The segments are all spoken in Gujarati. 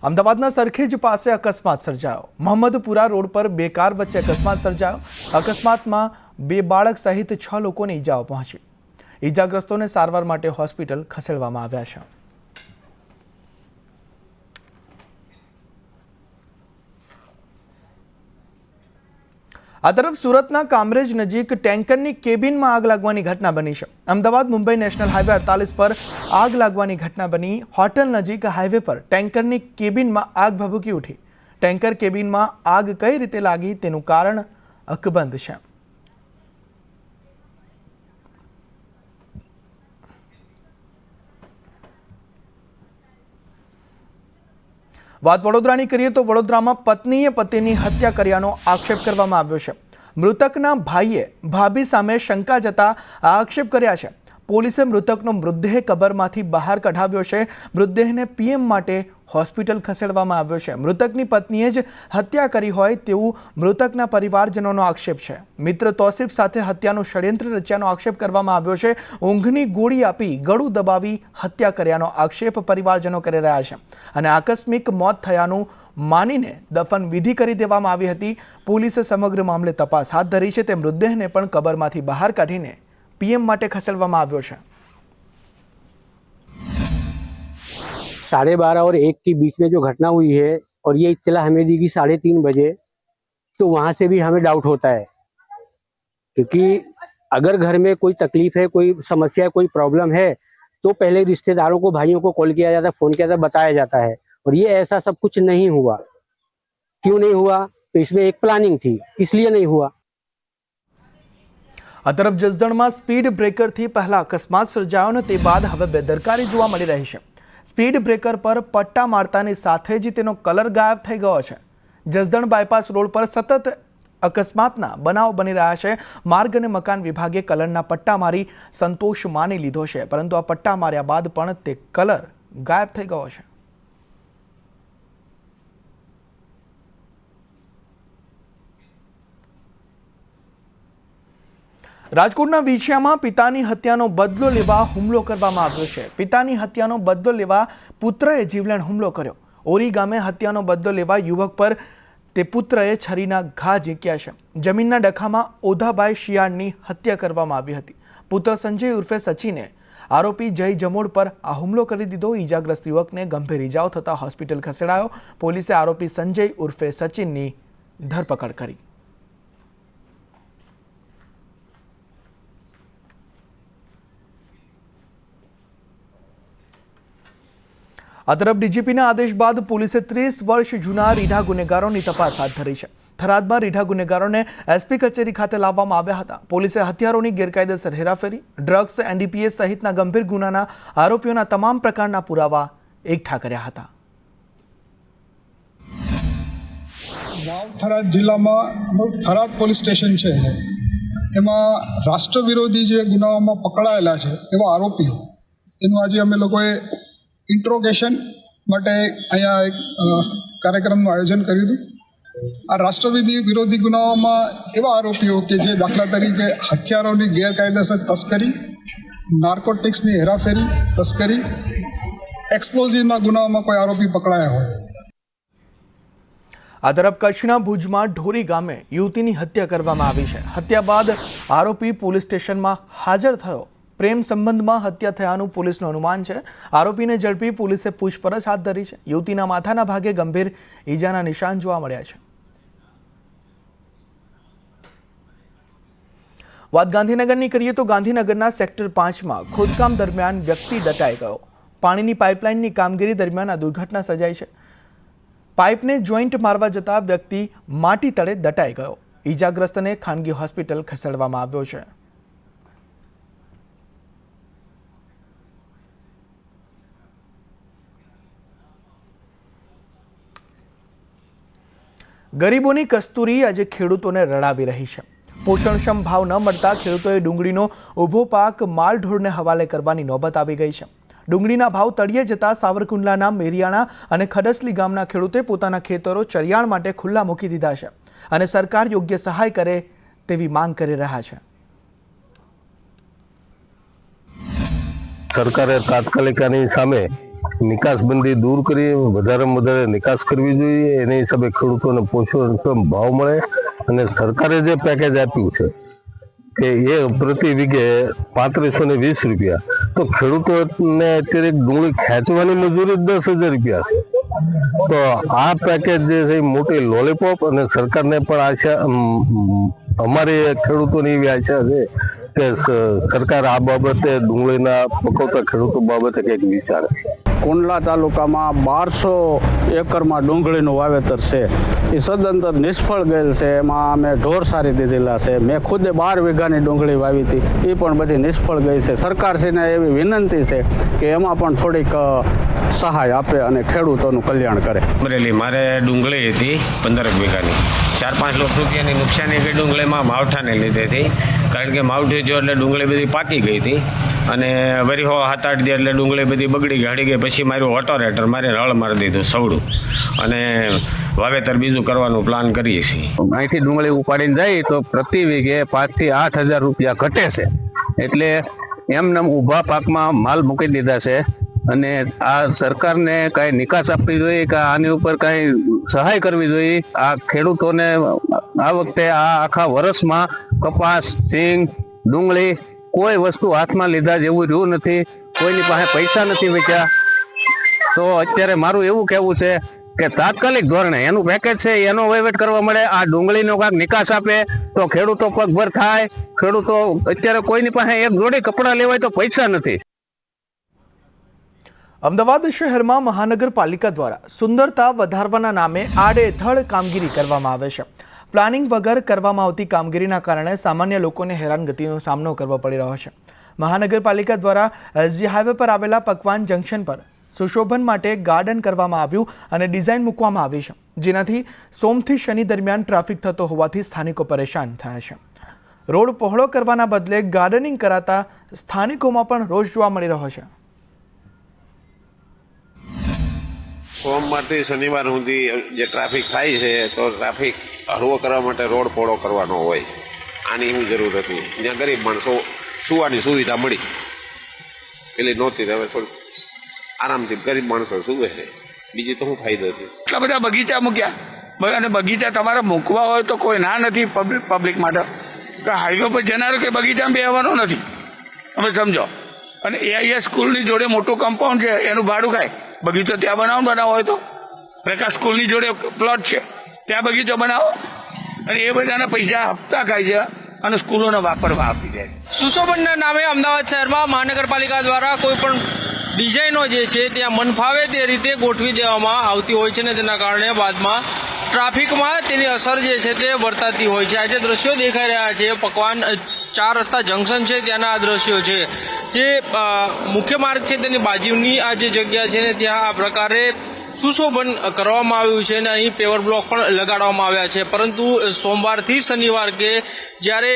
અમદાવાદના સરખેજ પાસે અકસ્માત સર્જાયો। મોહમ્મદપુરા રોડ પર બે કાર વચ્ચે અકસ્માત સર્જાયો। અકસ્માતમાં બે બાળક સહિત 6 લોકોને ઈજાઓ પહોંચી। ઈજાગ્રસ્તોને સારવાર માટે હોસ્પિટલ ખસેડવામાં આવ્યા છે। આ તરફ સુરતના કામરેજ નજીક ટેન્કરની કેબિનમાં આગ લાગવાની ઘટના બની છે। અમદાવાદ મુંબઈ નેશનલ હાઈવે 48 પર આગ લાગવાની ઘટના બની। હોટલ નજીક હાઈવે પર ટેન્કરની કેબિનમાં આગ ભભૂકી ઉઠી। ટેન્કર કેબિનમાં આગ કઈ રીતે લાગી તેનું કારણ અકબંધ છે। વાત વડોદરાની કરીએ તો વડોદરામાં પત્નીએ પતિની હત્યા કર્યાનો આક્ષેપ કરવામાં આવ્યો છે। મૃતકના ભાઈએ ભાભી સામે શંકા જતા આક્ષેપ કર્યા છે। પોલીસે મૃતકનો મૃતદેહ કબરમાંથી બહાર કઢાવ્યો છે। મૃતદેહને પીએમ માટે હોસ્પિટલ ખસેડવામાં આવ્યો છે। મૃતકની પત્નીએ જ હત્યા કરી હોય તેવું મૃતકના પરિવારજનોનો આક્ષેપ છે। મિત્ર તૌસીફ સાથે હત્યાનું ષડયંત્ર રચ્યાનો આક્ષેપ કરવામાં આવ્યો છે। ઊંઘની ગોળી આપી ગળું દબાવી હત્યા કર્યાનો આક્ષેપ પરિવારજનો કરી રહ્યા છે અને આકસ્મિક મોત થયાનું માનીને દફન વિધિ કરી દેવામાં આવી હતી। પોલીસે સમગ્ર મામલે તપાસ હાથ ધરી છે। તે મૃતદેહને પણ કબરમાંથી બહાર કાઢીને पीएम માટે ખસેડવામાં આવ્યો છે। 12:30 और 1 के बीच में जो घटना हुई है और ये इत्तला हमें दी कि 3:30 बजे, तो वहां से भी हमें डाउट होता है क्योंकि अगर घर में कोई तकलीफ है, कोई समस्या है, कोई प्रॉब्लम है तो पहले रिश्तेदारों को, भाइयों को कॉल किया जाता है, फोन किया जाता है, बताया जाता है। और ये ऐसा सब कुछ नहीं हुआ। क्यों नहीं हुआ? तो इसमें एक प्लानिंग थी, इसलिए नहीं हुआ। આ તરફ જસદણમાં સ્પીડ બ્રેકરથી પહેલા અકસ્માત સર્જાયો અને તે બાદ હવે બેદરકારી જોવા મળી રહી છે। સ્પીડ બ્રેકર પર પટ્ટા મારતાની સાથે જ તેનો કલર ગાયબ થઈ ગયો છે। જસદણ બાયપાસ રોડ પર સતત અકસ્માતના બનાવ બની રહ્યા છે। માર્ગ અને મકાન વિભાગે કલરના પટ્ટા મારી સંતોષ માની લીધો છે, પરંતુ આ પટ્ટા માર્યા બાદ પણ તે કલર ગાયબ થઈ ગયો છે। રાજકોટના વિછિયામાં પિતાની હત્યાનો બદલો લેવા હુમલો કરવામાં આવ્યો છે। પિતાની હત્યાનો બદલો લેવા પુત્રએ જીવલેણ હુમલો કર્યો। ઓરી ગામે હત્યાનો બદલો લેવા યુવક પર તે પુત્રએ છરીના ઘા ઝીંક્યા છે। જમીનના ડખામાં ઓધાભાઈ શિયાળની હત્યા કરવામાં આવી હતી। પુત્ર સંજય ઉર્ફે સચિને આરોપી જય જમોડ પર આ હુમલો કરી દીધો। ઈજાગ્રસ્ત યુવકને ગંભીર ઈજાઓ થતા હોસ્પિટલ ખસેડાયો। પોલીસે આરોપી સંજય ઉર્ફે સચિનની ધરપકડ કરી। આ તરફ ડીજીપીના આદેશ બાદ પોલીસે 30 વર્ષ જૂના રીઢા ગુનેગારોની તપાસ હાથ ધરી છે। થરાદમાં રીઢા ગુનેગારોને એસપી કચેરી ખાતે લાવવામાં આવ્યા હતા। પોલીસે હથિયારોની ગેરકાયદેસર હેરાફેરી, ડ્રગ્સ, એનડીપીએસ સહિતના ગંભીર ગુનાના આરોપીઓના તમામ પ્રકારના પુરાવા એકઠા કર્યા હતા। થરાદ જિલ્લામાં થરાદ પોલીસ સ્ટેશન છે, એમાં રાષ્ટ્ર વિરોધી જે ગુનાઓમાં પકડાયેલા છે એવા આરોપીઓ, એનું આજે અમે લોકોએ ઇન્ટ્રોગેશન માટે અહીંયા એક કાર્યક્રમનું આયોજન કર્યું હતું। આ રાષ્ટ્ર વિરોધી ગુનાઓમાં એવા આરોપીઓ કે જે દાખલા તરીકે હથિયારોની ગેરકાયદેસર તસ્કરી, નાર્કોટિક્સની હેરાફેરી, તસ્કરી, એક્સપ્લોઝિવના ગુનાઓમાં કોઈ આરોપી પકડાયા હોય। આ તરફ કચ્છના ભુજમાં ઢોરી ગામે યુવતીની હત્યા કરવામાં આવી છે। હત્યા બાદ આરોપી પોલીસ સ્ટેશનમાં હાજર થયો। પ્રેમ સંબંધમાં હત્યા થયાનું પોલીસનું અનુમાન છે। આરોપીને ઝડપી પોલીસે પૂછપરછ હાથ ધરી છે। યુવતીના માથાના ભાગે ગંભીર ઈજાના નિશાન જોવા મળ્યા છે। વાત ગાંધીનગરની કરીએ તો ગાંધીનગરના સેક્ટર 5માં ખોદકામ દરમિયાન વ્યક્તિ દટાઈ ગયો। પાણીની પાઇપલાઇનની કામગીરી દરમિયાન આ દુર્ઘટના સર્જાઈ છે। પાઇપને જોઈન્ટ મારવા જતા વ્યક્તિ માટી તળે દટાઈ ગયો। ઈજાગ્રસ્તને ખાનગી હોસ્પિટલ ખસેડવામાં આવ્યો છે। ગરીબોની કસ્તુરી આજે ખેડૂતોને રડાવી રહી છે। પોષણક્ષમ ભાવ ન મળતા ખેડૂતોએ ડુંગળીનો ઊભો પાક માલઢોરને હવાલે કરવાની નોબત આવી ગઈ છે। ડુંગળીના ભાવ તળિયે જતા સાવરકુંડલાના મેરિયાણા અને ખડસલી ગામના ખેડૂતે પોતાના ખેતરો ચરિયાણ માટે ખુલ્લા મૂકી દીધા છે અને સરકાર યોગ્ય સહાય કરે તેવી માંગ કરી રહ્યા છે। સરકારે તાત્કાલિક આની સામે નિકાસબંધી દૂર કરી વધારેમાં વધારે નિકાસ કરવી જોઈએ, એની હિસાબે ખેડૂતોને પોષણક્ષમ ભાવ મળે અને સરકારે જે પેકેજ આપ્યું છે કે એ પ્રતિ વીઘે 3520 રૂપિયા, તો ખેડૂતોને અત્યારે ડુંગળી ખેંચવાની મજૂરી 10,000 રૂપિયા છે. તો આ પેકેજ જે છે એ મોટી લોલીપોપ, અને સરકારને પણ આશા, અમારી ખેડૂતોની એવી આશા છે કે સરકાર આ બાબતે ડુંગળીના પકવતા ખેડૂતો બાબતે કંઈક વિચારે. કોંડલા તાલુકામાં 1200 એકરમાં ડુંગળીનું વાવેતર છે, એ સદંતર નિષ્ફળ ગયેલ છે. એમાં અમે ઢોર સારી દીધેલા છે. મેં ખુદે 12 વીઘાની ડુંગળી વાવી હતી, એ પણ બધી નિષ્ફળ ગઈ છે. સરકારશ્રીને એવી વિનંતી છે કે એમાં પણ થોડીક સહાય આપે અને ખેડૂતોનું કલ્યાણ કરે. અમરેલી મારે ડુંગળી હતી 15 વીઘાની, 4-5 લાખ રૂપિયાની નુકસાની ગઈ ડુંગળીમાં માવઠાને લીધેથી. કારણ કે માવઠું થયું એટલે ડુંગળી બધી પાકી ગઈ હતી, અને વરી 7-8 દી એટલે ડુંગળી બધી બગડી ગઈ, હળી ગઈ. પછી મારું ઓટોરેટર મારે હળ મારી દીધું સવડું, અને વાવેતર બીજું કરવાનું પ્લાન કરીએ છીએ. અહીંથી ડુંગળી ઉપાડીને જાય તો પ્રતિ વીઘે 5,000 થી 8,000 રૂપિયા ઘટે છે. એટલે એમને ઊભા પાકમાં માલ મૂકી દીધા છે, અને આ સરકારને કાંઈ નિકાસ આપવી જોઈએ કે આની ઉપર કાંઈ સહાય કરવી જોઈએ. આ ખેડૂતોને આ વખતે આ આખા વર્ષમાં કપાસ, સિંગ, ડુંગળી કોઈ વસ્તુ હાથમાં લીધા જેવું રહ્યું નથી. કોઈની પાસે પૈસા નથી બચ્યા. તો અત્યારે મારું એવું કહેવું છે કે તાત્કાલિક ધોરણે એનું પેકેજ છે એનો વહીવટ કરવા મળે, આ ડુંગળીનો કાંઈક નિકાસ આપે તો ખેડૂતો પગભર થાય. ખેડૂતો અત્યારે કોઈની પાસે એક જોડી કપડાં લેવાય તો પૈસા નથી. અમદાવાદ શહેરમાં મહાનગરપાલિકા દ્વારા સુંદરતા વધારવાના નામે આડેધડ કામગીરી કરવામાં આવે છે. પ્લાનિંગ વગર કરવામાં આવતી કામગીરીના કારણે સામાન્ય લોકોને હેરાનગતિનો સામનો કરવો પડી રહ્યો છે. મહાનગરપાલિકા દ્વારા એસજી હાઈવે પર આવેલા પકવાન જંકશન પર સુશોભન માટે ગાર્ડન કરવામાં આવ્યું અને ડિઝાઇન મૂકવામાં આવી છે, જેનાથી સોમથી શનિ દરમિયાન ટ્રાફિક થતો હોવાથી સ્થાનિકો પરેશાન થયા છે. રોડ પહોળો કરવાના બદલે ગાર્ડનિંગ કરાતા સ્થાનિકોમાં પણ રોષ જોવા મળી રહ્યો છે. સોમવારથી શનિવાર સુધી જે ટ્રાફિક થાય છે, તો ટ્રાફિક હળવો કરવા માટે રોડ પહોળો કરવાનો હોય. આની શું જરૂર હતી? જ્યાં ગરીબ માણસો સુવાની સુવિધા મળી એટલે નહોતી, હવે થોડી આરામથી ગરીબ માણસો સુવે છે. બીજી તો શું ફાયદો છે? એટલા બધા બગીચા મૂક્યા, અને બગીચા તમારે મૂકવા હોય તો કોઈ ના નથી પબ્લિક માટે, કે હાઈવે પર જનારો કે બગીચામાં બેસવાનો નથી, તમે સમજો. અને AIS સ્કૂલની જોડે મોટું કમ્પાઉન્ડ છે, એનું ભાડું ખાય. બગીચો ત્યાં બનાવો હોય તો પ્રકાશ સ્કૂલની જોડે પ્લોટ છે, ત્યાં બગીચો બનાવો, અને એ બધાના પૈસા હપ્તા ખાય છે અને સ્કૂલોને વાપરવા આપી દે છે. સુશોભનના નામે અમદાવાદ શહેરમાં મહાનગરપાલિકા દ્વારા કોઈ પણ ડિઝાઇનો જે છે ત્યાં મનફાવે તે રીતે ગોઠવી દેવામાં આવતી હોય છે, ને તેના કારણે બાદમાં ટ્રાફિકમાં તેની અસર જે છે તે વર્તાતી હોય છે. આજે દ્રશ્યો દેખાઈ રહ્યા છે, પકવાન 4 રસ્તા જંકશન છે ત્યાંના આ દ્રશ્યો છે. જે મુખ્ય માર્ગ છે તેની બાજુની આ જે જગ્યા છે ને ત્યાં આ પ્રકારે સુશોભન કરવામાં આવ્યું છે, અને અહીં પેવર બ્લોક પણ લગાડવામાં આવ્યા છે. પરંતુ સોમવારથી શનિવાર કે જ્યારે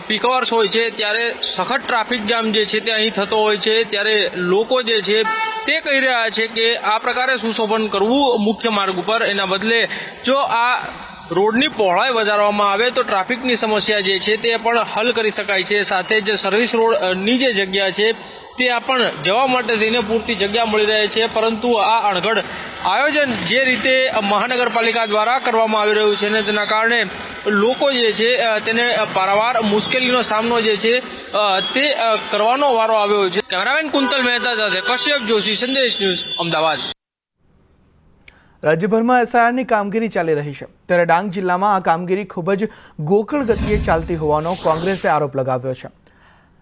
પીક અવર્સ હોય છે ત્યારે સખત ટ્રાફિક જામ જે છે તે અહીં થતો હોય છે, ત્યારે લોકો જે છે તે કહી રહ્યા છે કે આ પ્રકારે સુશોભન કરવું મુખ્ય માર્ગ ઉપર, એના બદલે જો આ રોડની પહોળાઈ વધારવામાં આવે તો ટ્રાફિકની સમસ્યા જે છે તે પણ હલ કરી શકાય છે. સાથે જ સર્વિસ રોડની જે જગ્યા છે ત્યાં પણ જવા માટે થઈને પૂરતી જગ્યા મળી રહે છે. પરંતુ આ અણઘડ આયોજન જે રીતે મહાનગરપાલિકા દ્વારા કરવામાં આવી રહ્યું છે ને તેના કારણે લોકો જે છે તેને પારાવાર મુશ્કેલીનો સામનો જે છે તે કરવાનો વારો આવ્યો છે. કેમેરામેન કુંતલ મહેતા સાથે કશ્યપ જોશી, સંદેશ ન્યૂઝ, અમદાવાદ. રાજ્યભરમાં SIRની કામગીરી ચાલી રહી છે, ત્યારે ડાંગ જિલ્લામાં આ કામગીરી ખૂબ જ ગોકળ ગતિએ ચાલતી હોવાનો કોંગ્રેસે આરોપ લગાવ્યો છે.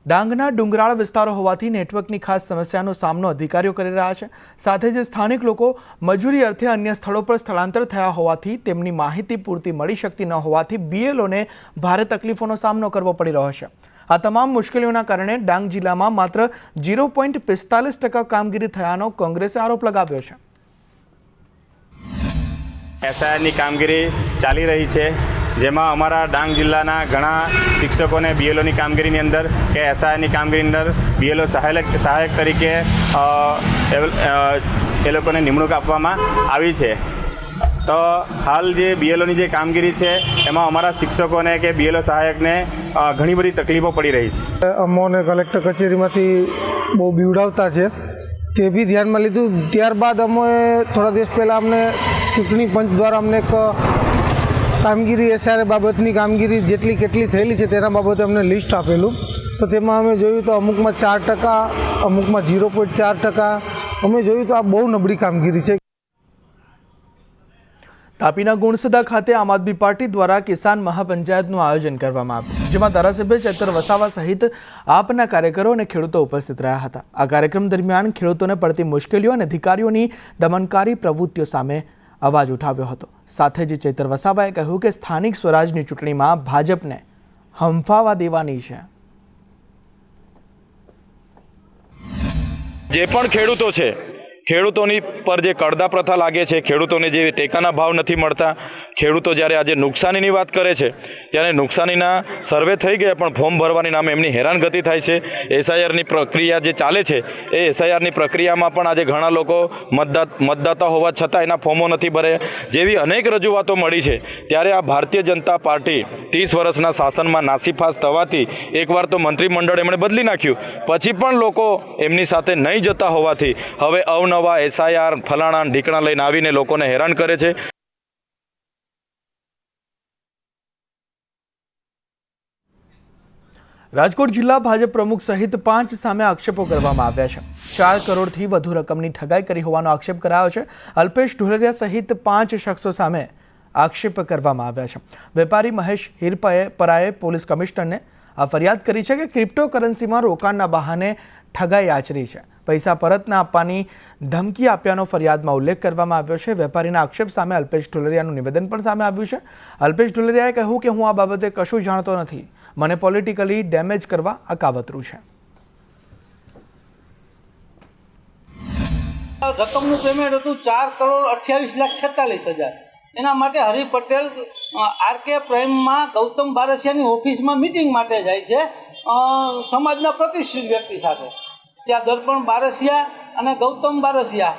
ડાંગના ડુંગરાળ વિસ્તારો હોવાથી નેટવર્કની ખાસ સમસ્યાનો સામનો અધિકારીઓ કરી રહ્યા છે. સાથે જ સ્થાનિક લોકો મજૂરી અર્થે અન્ય સ્થળો પર સ્થળાંતર થયા હોવાથી તેમની માહિતી પૂરતી મળી શકતી ન હોવાથી BLOને ભારે તકલીફોનો સામનો કરવો પડી રહ્યો છે. આ તમામ મુશ્કેલીઓના કારણે ડાંગ જિલ્લામાં માત્ર 0.45% કામગીરી થયાનો કોંગ્રેસે આરોપ લગાવ્યો છે. SIRની કામગીરી ચાલી રહી છે, જેમાં અમારા ડાંગ જિલ્લાના ઘણા શિક્ષકોને BLOની કામગીરીની અંદર કે SIRની કામગીરીની અંદર BLO સહાયક તરીકે એ લોકોને નિમણૂક આપવામાં આવી છે. તો હાલ જે BLOની જે કામગીરી છે એમાં અમારા શિક્ષકોને કે BLO સહાયકને ઘણી બધી તકલીફો પડી રહી છે. અમોને કલેક્ટર કચેરીમાંથી બહુ બીવડાવતા છે તે બી ધ્યાનમાં લીધું. ત્યારબાદ અમે થોડા દિવસ પહેલાં અમને ચૂંટણી પંચ દ્વારા અમને એક કામગીરી SRA બાબતની કામગીરી જેટલી કેટલી થયેલી છે તેના બાબતે અમને લિસ્ટ આપેલું. તો તેમાં અમે જોયું તો અમુકમાં 4%, અમુકમાં 0.4%. અમે જોયું તો આ બહુ નબળી કામગીરી છે. તાપીના ગુણસદા ખાતે આમ આદમી પાર્ટી દ્વારા કિસાન મહાપંચાયતનું આયોજન કરવામાં આવ્યું, જેમાં ધારાસભ્ય ચેતર વસાવા સહિત આપના કાર્યકરો અને ખેડૂતો ઉપસ્થિત રહ્યા હતા. આ કાર્યક્રમ દરમિયાન ખેડૂતોને પડતી મુશ્કેલીઓ અને અધિકારીઓની દમનકારી પ્રવૃત્તિઓ સામે અવાજ ઉઠાવ્યો હતો. સાથે જ ચેતર વસાવાએ કહ્યું કે સ્થાનિક સ્વરાજની ચૂંટણીમાં ભાજપને હંફાવા દેવાની છે. જે પણ ખેડૂતો છે, ખેડૂતોની પર જે કડદા પ્રથા લાગે છે, ખેડૂતોને જે ટેકાના ભાવ નથી મળતા, ખેડૂતો જ્યારે આજે નુકસાનીની વાત કરે છે ત્યારે નુકસાનીના સર્વે થઈ ગયા પણ ફોર્મ ભરવાની નામે એમની હેરાનગતિ થાય છે. SIRની પ્રક્રિયા જે ચાલે છે એ SIRની પ્રક્રિયામાં પણ આજે ઘણા લોકો મતદાતા હોવા છતાં એના ફોર્મો નથી ભરે જેવી અનેક રજૂઆતો મળી છે. ત્યારે આ ભારતીય જનતા પાર્ટી 30 વર્ષના શાસનમાં નાસીપાસ થવાથી એકવાર તો મંત્રીમંડળ એમણે બદલી નાખ્યું, પછી પણ લોકો એમની સાથે નહીં જતા હોવાથી હવે નવા SIR ફલાણા ઢીકણા લઈને આવીને લોકોને હેરાન કરે છે. રાજકોટ જિલ્લા ભાજપ પ્રમુખ સહિત 5 સામે આક્ષેપો કરવામાં આવ્યા છે. 4 કરોડથી વધુ રકમની ઠગાઈ કરી હોવાનો આક્ષેપ કરાયો છે. અલ્પેશ ઢોલરિયા સહિત 5 શખ્સો સામે આક્ષેપ કરવામાં આવ્યા છે. વેપારી મહેશ હિરપરાએ પોલીસ કમિશનરને આ ફરિયાદ કરી છે કે ક્રિપ્ટોકરન્સીમાં રોકાણના બહાને ઠગાઈ આચરી છે. પૈસા પરત ન આપવાની ધમકી આપ્યાનો ફરિયાદમાં ઉલ્લેખ કરવામાં આવ્યો છે. વેપારીના આક્ષેપ સામે અલ્પેશ ઢોલરિયાનું નિવેદન પણ સામે આવ્યું છે. અલ્પેશ ઢોલરિયાએ કહ્યું કે હું આ બાબતે કશું જાણતો નથી, મને પોલિટિકલી ડેમેજ કરવા આ કાવતરું છે. રકમનું પેમેન્ટ હતું 4,28,46,000. એના માટે હરિ પટેલ RK પ્રાઇમમાં ગૌતમ બારસિયાની ઓફિસમાં મિટિંગ માટે જાય છે સમાજના પ્રતિષ્ઠિત વ્યક્તિ સાથે. ત્યાં દર્પણ બારસિયા અને ગૌતમ બારસિયા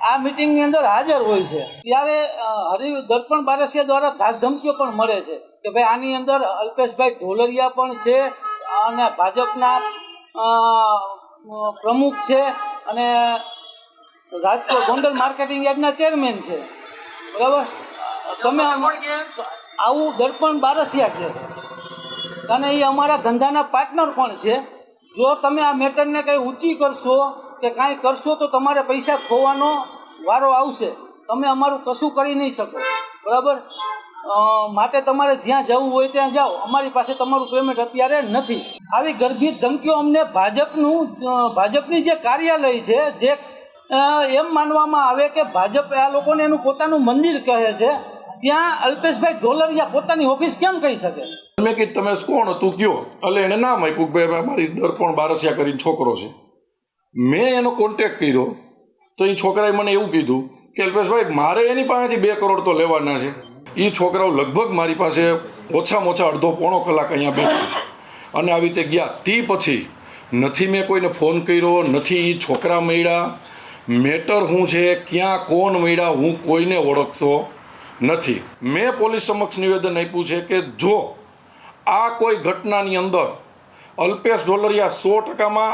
આ મિટિંગની અંદર હાજર હોય છે. ત્યારે દર્પણ બારસિયા દ્વારા ધાકધમકીઓ પણ મળે છે કે ભાઈ આની અંદર અલ્પેશભાઈ ઢોલરિયા પણ છે અને ભાજપના પ્રમુખ છે અને રાજકોટ ગોંડલ માર્કેટિંગ યાર્ડના ચેરમેન છે. બરાબર, તમે આવું દર્પણ બારસિયા છે અને એ અમારા ધંધાના પાર્ટનર પણ છે. જો તમે આ મેટરને કંઈ ઊંચી કરશો કે કાંઈ કરશો તો તમારે પૈસા ખોવાનો વારો આવશે. તમે અમારું કશું કરી નહીં શકો. બરાબર, માટે તમારે જ્યાં જવું હોય ત્યાં જાઓ. અમારી પાસે તમારું પેમેન્ટ અત્યારે નથી. આવી ગર્ભિત ધમકીઓ અમને ભાજપની જે કાર્યાલય છે, જે એમ માનવામાં આવે કે ભાજપ આ લોકોને એનું પોતાનું મંદિર કહે છે, ત્યાં અલ્પેશભાઈ ઢોલરિયા પોતાની ઓફિસ કેમ કહી શકે? મેં કીધું તમે કોણ તું કયો, એટલે એને નામ આપ્યું કે ભાઈ મારી દર્પણ બારસિયા કરીને છોકરો છે. મેં એનો કોન્ટેક્ટ કર્યો તો એ છોકરાએ મને એવું કીધું કે અલ્પેશભાઈ મારે એની પાસેથી 2 કરોડ તો લેવાના છે. એ છોકરાઓ લગભગ મારી પાસે ઓછામાં ઓછા અડધો પોણો કલાક અહીંયા બેઠા અને આવી રીતે ગયા. તે પછી નથી મેં કોઈને ફોન કર્યો, નથી એ છોકરા મળ્યા. મેટર શું છે, ક્યાં કોણ મળ્યા, હું કોઈને ઓળખતો નથી. મેં પોલીસ સમક્ષ નિવેદન આપ્યું છે કે જો આ કોઈ ઘટનાની અંદર અલ્પેશ ઢોલરિયા 100%માં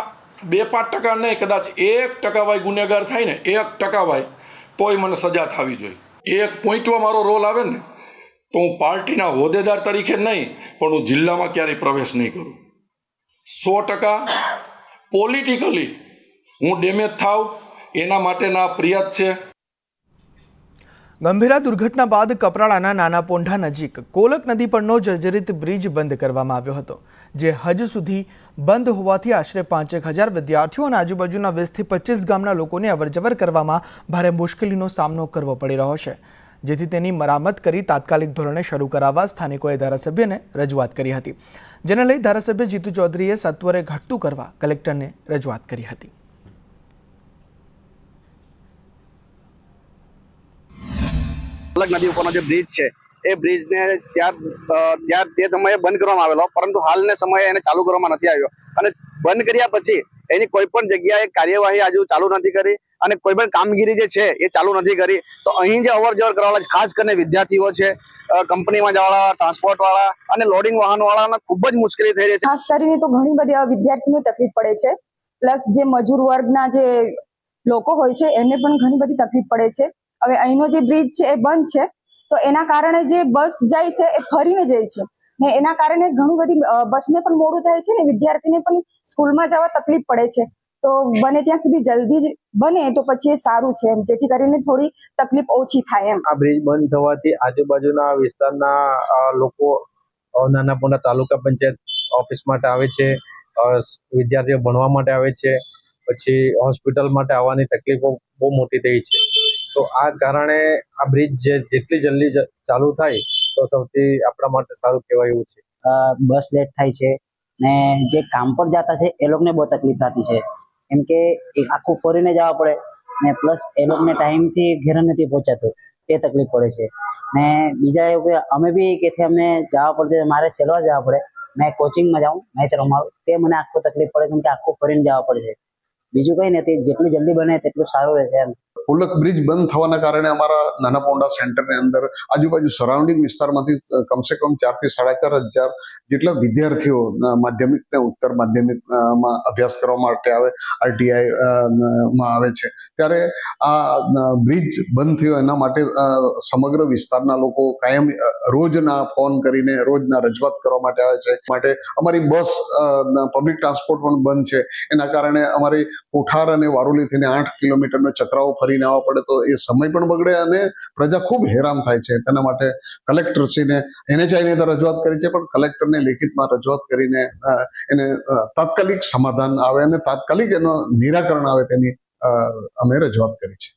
2-5% નહીં, કદાચ 1% વાય ગુનેગાર થાય ને, 1% વાય તોય મને સજા થવી જોઈએ. 1 પોઈન્ટમાં મારો રોલ આવે ને તો હું પાર્ટીના હોદ્દેદાર તરીકે નહીં પણ હું જિલ્લામાં ક્યારેય પ્રવેશ નહીં કરું. 100% પોલિટિકલી હું ડેમેજ થાવ એના માટેના ફરિયાદ છે. ગંભીરા દુર્ઘટના બાદ કપરાડાના નાના પોંઢા નજીક કોલક નદી પરનો જર્જરિત બ્રિજ બંધ કરવામાં આવ્યો હતો, જે હજ સુધી બંધ હોવાથી આશરે 5,000 વિદ્યાર્થીઓ અને આજુબાજુના 20થી 25 ગામના લોકોને અવરજવર કરવામાં ભારે મુશ્કેલીનો સામનો કરવો પડી રહ્યો છે. જેથી તેની મરામત કરી તાત્કાલિક ધોરણે શરૂ કરાવવા સ્થાનિકોએ ધારાસભ્યને રજૂઆત કરી હતી, જેને લઈ ધારાસભ્ય જીતુ ચૌધરીએ સત્વરે ઘટતું કરવા કલેક્ટરને રજૂઆત કરી હતી. કોલક નદી ઉપરનો જે બ્રિજ છે એ બ્રિજને ત્યાં તે સમયે બંધ કરવામાં આવેલો, પરંતુ હાલના સમયે એને ચાલુ કરવામાં નથી આવ્યો અને બંધ કર્યા પછી એની કોઈ પણ જગ્યાએ કાર્યવાહી હજુ ચાલુ નથી કરી અને કોઈ પણ કામગીરી જે છે એ ચાલુ નથી કરી. તો અહીં જે અવર જવર કરવાવાળા ખાસ કરીને વિદ્યાર્થીઓ છે, કંપનીમાં જવાવાળા, ટ્રાન્સપોર્ટ વાળા અને લોડિંગ વાહનો વાળાને ખૂબ જ મુશ્કેલી થઈ રહી છે. ખાસ કરીને તો ઘણી બધી વિદ્યાર્થીઓને તકલીફ પડે છે. પ્લસ જે મજૂર વર્ગના જે લોકો હોય છે એમને પણ ઘણી બધી તકલીફ પડે છે. હવે અહીંનો જે બ્રિજ છે એ બંધ છે, તો એના કારણે જે બસ જાય છે એ ફરીને જાય છે ને એના કારણે ઘણું બધી બસને પણ મોડું થાય છે ને વિદ્યાર્થીને પણ સ્કૂલમાં જવા તકલીફ પડે છે. તો બને ત્યાં સુધી જલ્દી જ બને તો પછી એ સારું છે, એમ જેથી કરીને થોડી તકલીફ ઓછી થાય એમ. આ બ્રિજ બંધ થવાથી આજુબાજુના વિસ્તારના લોકો નાના મોટા તાલુકા પંચાયત ઓફિસ માટે આવે છે, વિદ્યાર્થીઓ ભણવા માટે આવે છે, પછી હોસ્પિટલ માટે આવવાની તકલીફો બહુ મોટી થઈ છે. તો આ કારણે આ બ્રિજ જેટલી જલ્દી ચાલુ થાય તો સૌથી આપણા માટે સારું કહેવાય એવું છે. બસ લેટ થાય છે ને જે કામ પર જતા છે એ લોકોને બહુ તકલીફ થતી છે, કેમ કે આખું ફરીને જવા પડે ને પ્લસ એ લોકોને ટાઈમથી ઘેર નથી પહોંચાતું, તે તકલીફ પડે છે. ને બીજા એવું કે અમે બી કે અમને જવા પડે, મારે સેલવા જવા પડે, મેં કોચિંગમાં જાઉં મેચ રમાડું, તે મને આખું તકલીફ પડે કેમ કે આખું ફરીને જવા પડે છે. બીજું કંઈ નથી, જેટલું જલ્દી બને તેટલું સારું રહેશે એમ. પુલક બ્રિજ બંધ થવાના કારણે અમારા નાના પોંડા સેન્ટરની અંદર આજુબાજુ સરાઉન્ડિંગ વિસ્તારમાંથી કમસે કમ 4,000 થી 4,500 જેટલા વિદ્યાર્થીઓ માધ્યમિક ને ઉત્તર માધ્યમિકમાં અભ્યાસ કરવા માટે આવે, RTI માં આવે છે. ત્યારે આ બ્રિજ બંધ થયો એના માટે સમગ્ર વિસ્તારના લોકો કાયમ રોજના ફોન કરીને રોજના રજૂઆત કરવા માટે આવે છે. માટે અમારી બસ પબ્લિક ટ્રાન્સપોર્ટ પણ બંધ છે. એના કારણે અમારી કોઠાર અને વારોલી થઈને 8 કિલોમીટરનો ચક્રાઓ ફરીને આવવા પડે તો એ સમય પણ બગડે અને પ્રજા ખૂબ હેરાન થાય છે. તેના માટે કલેક્ટરશ્રીને NHI તો રજૂઆત કરી છે, પણ કલેક્ટરને લેખિતમાં રજૂઆત કરીને એને તાત્કાલિક સમાધાન આવે અને તાત્કાલિક એનો નિરાકરણ આવે તેની અમે રજૂઆત કરી છે.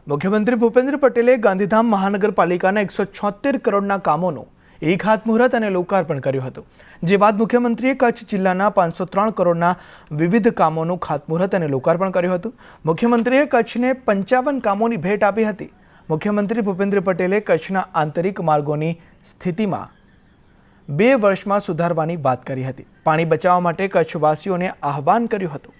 મુખ્યમંત્રી ભૂપેન્દ્ર પટેલે ગાંધીધામ મહાનગરપાલિકાના 176 કરોડના કામોનું એક ખાતમુહૂર્ત અને લોકાર્પણ કર્યું હતું. જે બાદ મુખ્યમંત્રીએ કચ્છ જિલ્લાના 503 કરોડના વિવિધ કામોનું ખાતમુહૂર્ત અને લોકાર્પણ કર્યું હતું. મુખ્યમંત્રીએ કચ્છને 55 કામોની ભેટ આપી હતી. મુખ્યમંત્રી ભૂપેન્દ્ર પટેલે કચ્છના આંતરિક માર્ગોની સ્થિતિમાં 2 વર્ષમાં સુધારવાની વાત કરી હતી. પાણી બચાવવા માટે કચ્છવાસીઓને આહવાન કર્યું હતું.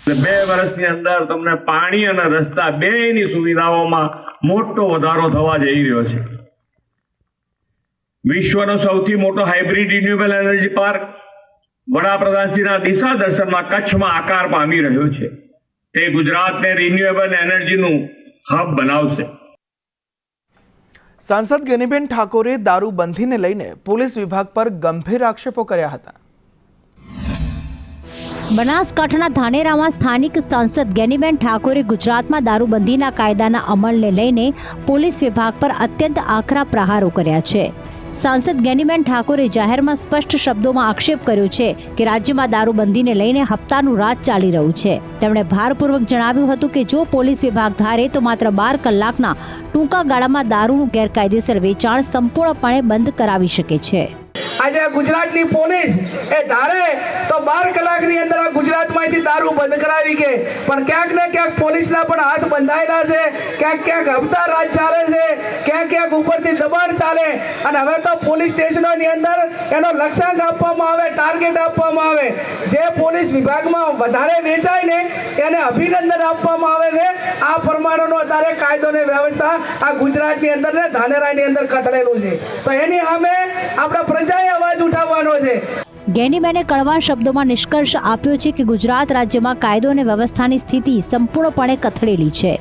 2 વર્ષની અંદર તમને પાણી અને રસ્તા બેયની સુવિધાઓમાં મોટો વધારો થવા જઈ રહ્યો છે. વિશ્વનો સૌથી મોટો હાઇબ્રિડ રિન્યુએબલ એનર્જી પાર્ક વડાપ્રધાનશ્રીના દિશા દર્શનમાં કચ્છમાં આકાર પામી રહ્યો છે. તે ગુજરાતને રિન્યુએબલ એનર્જીનું હબ બનાવશે. સાંસદ ગેનીબેન ઠાકોરે દારૂબંધીને લઈને પોલીસ વિભાગ પર ગંભીર આક્ષેપો કર્યા હતા. બનાસકાંઠાના ધાનેરામાં સ્થાનિક સાંસદ ગેનીબેન ઠાકોરે ગુજરાતમાં દારૂબંધીના કાયદાના અમલને લઈને પોલીસ વિભાગ પર અત્યંત આકરા પ્રહારો કર્યા છે. સાંસદ ગેનીબેન ઠાકોરે જાહેરમાં સ્પષ્ટ શબ્દોમાં આક્ષેપ કર્યો છે કે રાજ્યમાં દારૂબંધીને લઈને હપ્તાનું રાજ ચાલી રહ્યું છે. તેમણે ભારપૂર્વક જણાવ્યું હતું કે જો પોલીસ વિભાગ ધારે તો માત્ર 12 કલાકના ટૂંકા ગાળામાં દારૂનું ગેરકાયદેસર વેચાણ સંપૂર્ણપણે બંધ કરાવી શકે છે. આજે ગુજરાતની પોલીસ એ ધારે તો 12 કલાકની અંદર આ ગુજરાતમાંથી દારૂ બંધ કરાવી કે, પણ ક્યાંક ને ક્યાંક પોલીસના પણ હાથ બંધાયેલા છે, ક્યાંક હપ્તા રાજ ચાલે છે, ક્યાંક ઉપરથી દબાણ ચાલે. અને હવે તો પોલીસ સ્ટેશનોની અંદર એનો લક્ષ્યાંક આપવામાં આવે, ટાર્ગેટ આપવામાં આવે. જે પોલીસ વિભાગમાં વધારે વેચાય ને એને અભિનંદન આપવામાં આવે છે. આ પ્રમાણેનો અત્યારે કાયદો ને વ્યવસ્થા આ ગુજરાતની અંદર ને ધાનેરાની અંદર કથળેલું છે. તો એની સામે આપણા પ્રજાએ અવાજ ઉઠાવવાનો છે. ગેનીબેને કડવા શબ્દોમાં નિષ્કર્ષ આપ્યો છે કે ગુજરાત રાજ્યમાં કાયદો અને વ્યવસ્થાની સ્થિતિ સંપૂર્ણપણે કથળેલી છે.